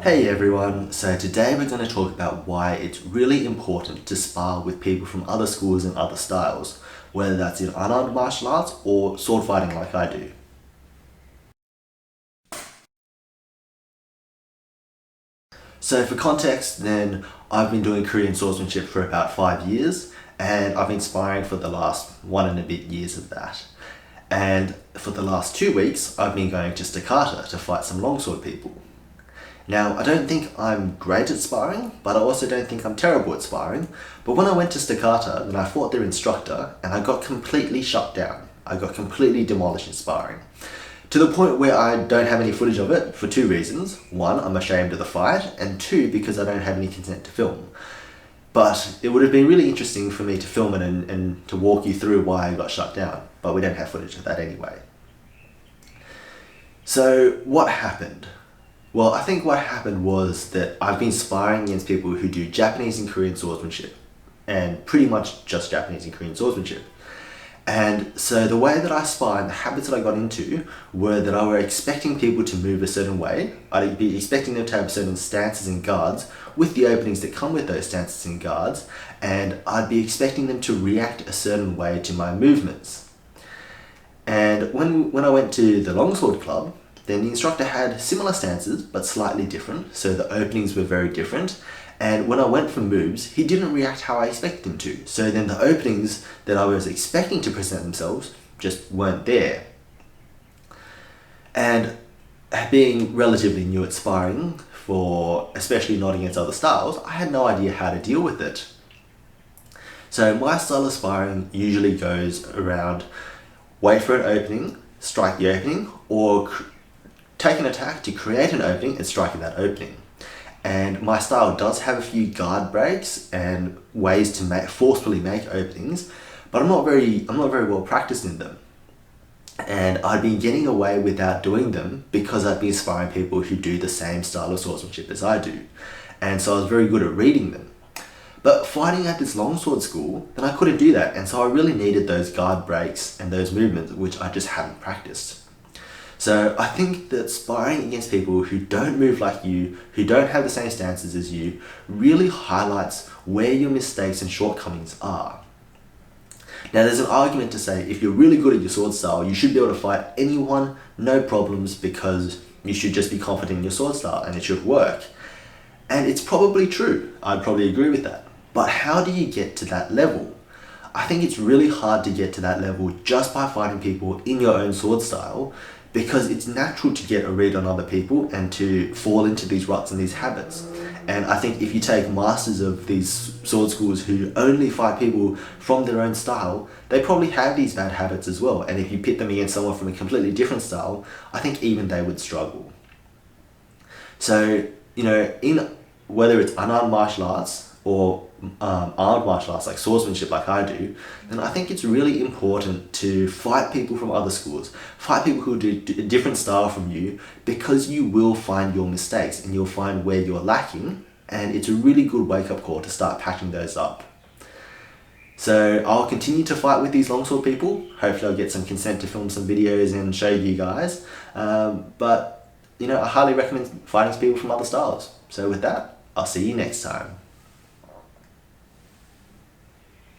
Hey everyone, so today we're going to talk about why it's really important to spar with people from other schools and other styles, whether that's in unarmed martial arts or sword fighting like I do. So for context then, I've been doing Korean swordsmanship for about 5 years and I've been sparring for the last 1.5 years of that. And for the last 2 weeks, I've been going to Stoccata to fight some longsword people. Now, I don't think I'm great at sparring, but I also don't think I'm terrible at sparring. But when I went to Stoccata, then I fought their instructor, and I got completely shut down. I got completely demolished in sparring. To the point where I don't have any footage of it for two reasons. One, I'm ashamed of the fight, and two, because I don't have any consent to film. But it would have been really interesting for me to film it and to walk you through why I got shut down. But we don't have footage of that anyway. So, what happened? Well, I think what happened was that I've been sparring against people who do Japanese and Korean swordsmanship, and pretty much just Japanese and Korean swordsmanship. And so the way that I spar and the habits that I got into were that I were expecting people to move a certain way. I'd be expecting them to have certain stances and guards with the openings that come with those stances and guards, and I'd be expecting them to react a certain way to my movements. And when I went to the Longsword club, then the instructor had similar stances, but slightly different, so the openings were very different. And when I went for moves, he didn't react how I expected him to. So then the openings that I was expecting to present themselves just weren't there. And being relatively new at sparring, especially not against other styles, I had no idea how to deal with it. So my style of sparring usually goes around wait for an opening, strike the opening, or take an attack to create an opening and strike at that opening. And my style does have a few guard breaks and ways to forcefully make openings, but I'm not very well practiced in them. And I've been getting away without doing them because I've been sparring people who do the same style of swordsmanship as I do. And so I was very good at reading them. But fighting at this longsword school, then I couldn't do that. And so I really needed those guard breaks and those movements, which I just hadn't practiced. So I think that sparring against people who don't move like you, who don't have the same stances as you, really highlights where your mistakes and shortcomings are. Now there's an argument to say if you're really good at your sword style, you should be able to fight anyone, no problems, because you should just be confident in your sword style and it should work. And it's probably true, I'd probably agree with that. But how do you get to that level? I think it's really hard to get to that level just by fighting people in your own sword style, because it's natural to get a read on other people and to fall into these ruts and these habits. And I think if you take masters of these sword schools who only fight people from their own style, they probably have these bad habits as well. And if you pit them against someone from a completely different style, I think even they would struggle. So, in whether it's unarmed martial arts or armed martial arts like swordsmanship like I do, then I think it's really important to fight people from other schools, fight people who do a different style from you, because you will find your mistakes and you'll find where you're lacking, and it's a really good wake-up call to start patching those up. So I'll continue to fight with these longsword people. Hopefully I'll get some consent to film some videos and show you guys, but I highly recommend fighting people from other styles. So with that, I'll see you next time.